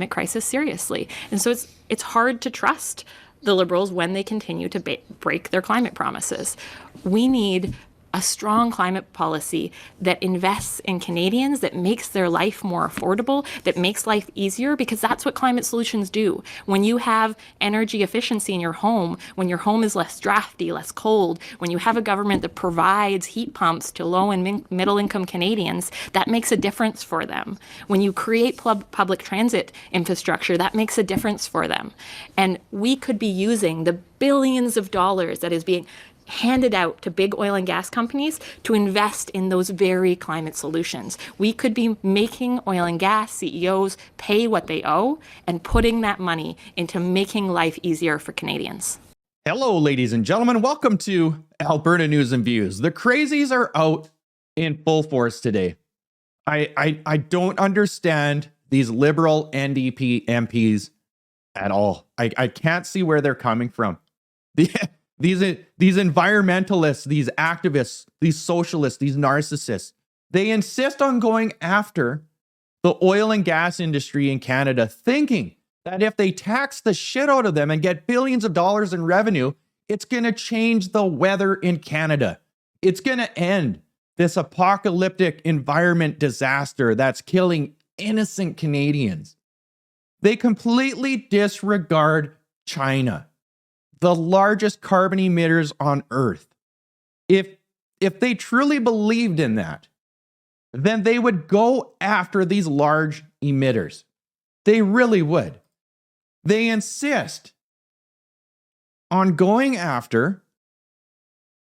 crisis seriously. And so it's hard to trust the Liberals when they continue to break their climate promises. We need a strong climate policy that invests in Canadians, that makes their life more affordable, that makes life easier, because that's what climate solutions do. When you have energy efficiency in your home, when your home is less drafty, less cold, when you have a government that provides heat pumps to low and middle income Canadians, that makes a difference for them. When you create public transit infrastructure, that makes a difference for them. And we could be using the billions of dollars that is being handed out to big oil and gas companies to invest in those very climate solutions. We could be making oil and gas CEOs pay what they owe and putting that money into making life easier for Canadians. Hello, ladies and gentlemen. Welcome to Alberta News and Views. The crazies are out in full force today. I don't understand these Liberal NDP MPs at all. I can't see where they're coming from. These environmentalists, these activists, these socialists, these narcissists, they insist on going after the oil and gas industry in Canada, thinking that if they tax the shit out of them and get billions of dollars in revenue, it's going to change the weather in Canada. It's going to end this apocalyptic environment disaster that's killing innocent Canadians. They completely disregard China, the largest carbon emitters on Earth. If they truly believed in that, then they would go after these large emitters. They really would. They insist on going after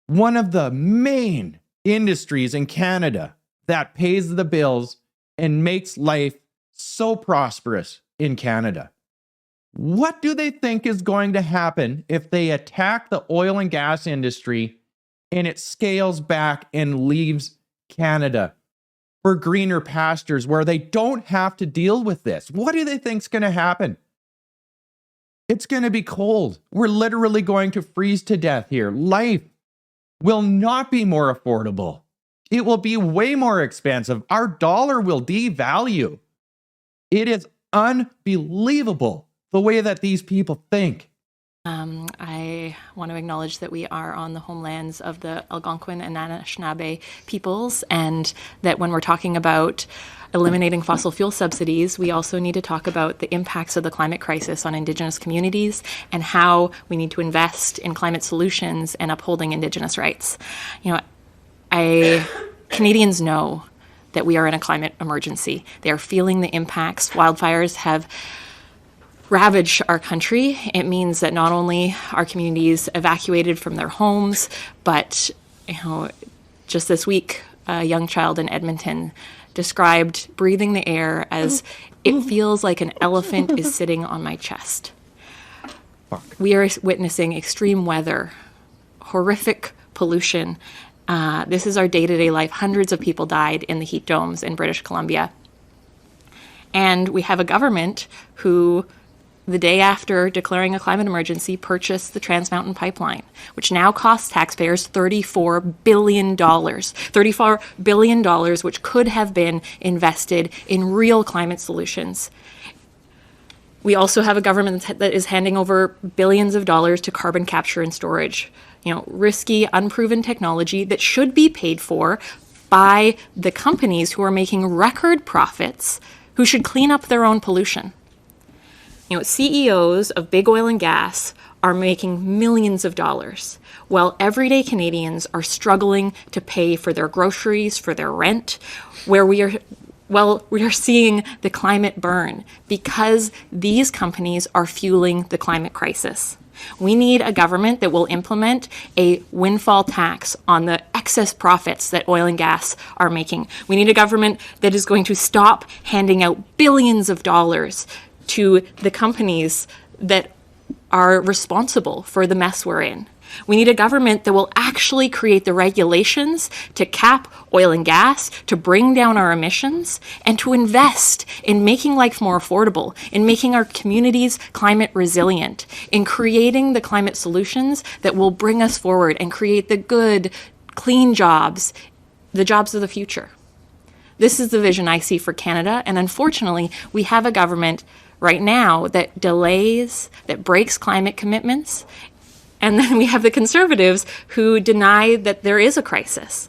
one of the main industries in Canada that pays the bills and makes life so prosperous in Canada. What do they think is going to happen if they attack the oil and gas industry and it scales back and leaves Canada for greener pastures where they don't have to deal with this? What do they think is going to happen? It's going to be cold. We're literally going to freeze to death here. Life will not be more affordable. It will be way more expensive. Our dollar will devalue. It is unbelievable the way that these people think. I want to acknowledge that we are on the homelands of the Algonquin and Anishinaabe peoples, and that when we're talking about eliminating fossil fuel subsidies, we also need to talk about the impacts of the climate crisis on Indigenous communities and how we need to invest in climate solutions and upholding Indigenous rights. Canadians know that we are in a climate emergency. They are feeling the impacts. Wildfires have ravage our country. It means that not only are communities evacuated from their homes, but just this week, a young child in Edmonton described breathing the air as, "It feels like an elephant is sitting on my chest." We are witnessing extreme weather, horrific pollution. This is our day-to-day life. Hundreds of people died in the heat domes in British Columbia. And we have a government who, the day after declaring a climate emergency, purchased the Trans Mountain Pipeline, which now costs taxpayers $34 billion. $34 billion, which could have been invested in real climate solutions. We also have a government that is handing over billions of dollars to carbon capture and storage. Risky, unproven technology that should be paid for by the companies who are making record profits, who should clean up their own pollution. CEOs of big oil and gas are making millions of dollars, while everyday Canadians are struggling to pay for their groceries, for their rent, where we are seeing the climate burn because these companies are fueling the climate crisis. We need a government that will implement a windfall tax on the excess profits that oil and gas are making. We need a government that is going to stop handing out billions of dollars to the companies that are responsible for the mess we're in. We need a government that will actually create the regulations to cap oil and gas, to bring down our emissions, and to invest in making life more affordable, in making our communities climate resilient, in creating the climate solutions that will bring us forward and create the good, clean jobs, the jobs of the future. This is the vision I see for Canada, and unfortunately, we have a government right now that delays, that breaks climate commitments. And then we have the Conservatives who deny that there is a crisis.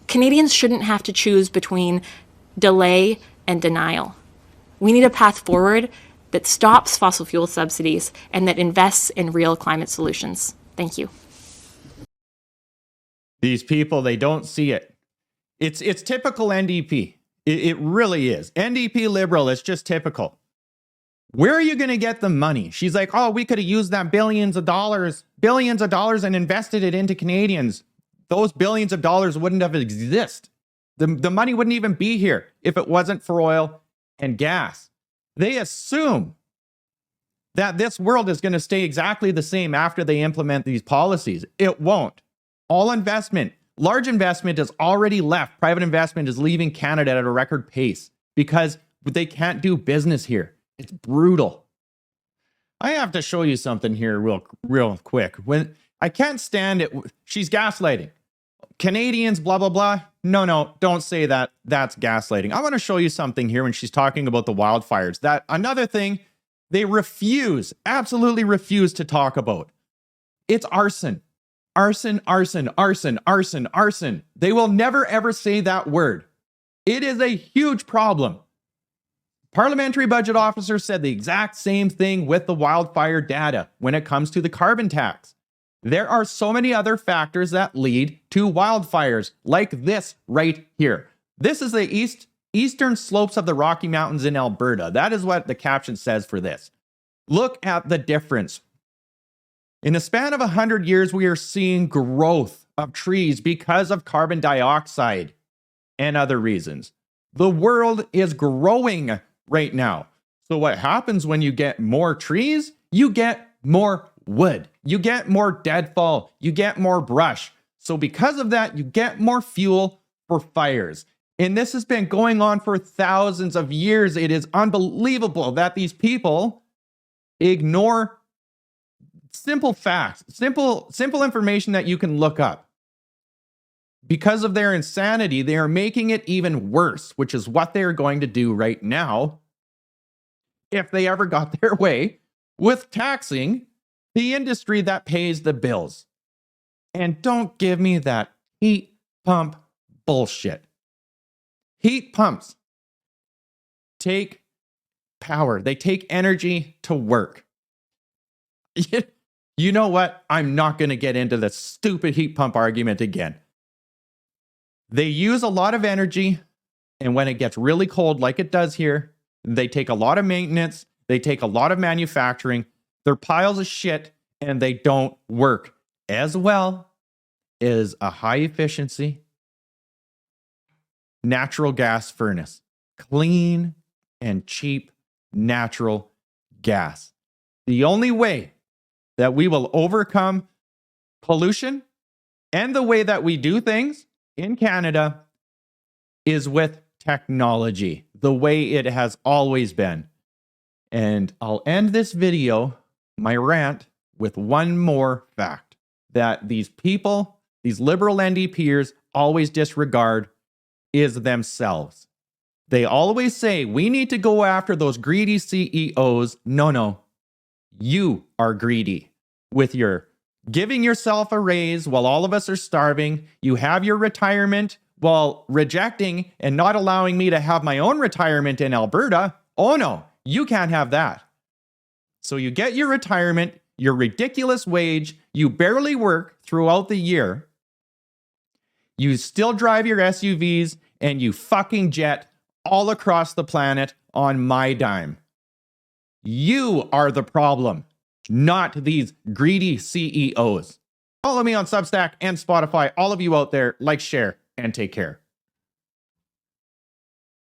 Canadians shouldn't have to choose between delay and denial. We need a path forward that stops fossil fuel subsidies and that invests in real climate solutions. Thank you. These people, they don't see it. It's typical NDP. It really is. NDP Liberal, it's just typical. Where are you going to get the money? She's like, oh, we could have used that billions of dollars and invested it into Canadians. Those billions of dollars wouldn't have existed. The money wouldn't even be here if it wasn't for oil and gas. They assume that this world is going to stay exactly the same after they implement these policies. It won't. All investment, large investment has already left. Private investment is leaving Canada at a record pace because they can't do business here. It's brutal. I have to show you something here real quick. When I can't stand it, she's gaslighting. Canadians, blah, blah, blah. No, don't say that. That's gaslighting. I want to show you something here when she's talking about the wildfires. That another thing they absolutely refuse to talk about. It's arson. Arson, arson, arson, arson, arson. They will never, ever say that word. It is a huge problem. Parliamentary Budget Officer said the exact same thing with the wildfire data when it comes to the carbon tax. There are so many other factors that lead to wildfires, like this right here. This is the eastern slopes of the Rocky Mountains in Alberta. That is what the caption says for this. Look at the difference. In a span of 100 years, we are seeing growth of trees because of carbon dioxide and other reasons. The world is growing right now. So what happens when you get more trees? You get more wood. You get more deadfall. You get more brush. So because of that, you get more fuel for fires. And this has been going on for thousands of years. It is unbelievable that these people ignore simple facts, simple information that you can look up. Because of their insanity, they are making it even worse, which is what they're going to do right now if they ever got their way with taxing the industry that pays the bills. And don't give me that heat pump bullshit. Heat pumps take power. They take energy to work. You know what? I'm not going to get into the stupid heat pump argument again. They use a lot of energy, and when it gets really cold, like it does here, they take a lot of maintenance, they take a lot of manufacturing, they're piles of shit, and they don't work as well as a high efficiency natural gas furnace. Clean and cheap natural gas. The only way that we will overcome pollution and the way that we do things in Canada is with technology, the way it has always been. And I'll end this video, my rant, with one more fact that these people, these liberal NDPers, always disregard is themselves. They always say, we need to go after those greedy CEOs. No. You are greedy with your giving yourself a raise while all of us are starving. You have your retirement while rejecting and not allowing me to have my own retirement in Alberta. Oh no, you can't have that. So you get your retirement, your ridiculous wage, you barely work throughout the year. You still drive your SUVs and you fucking jet all across the planet on my dime. You are the problem, not these greedy CEOs. Follow me on Substack and Spotify. All of you out there, like, share, and take care.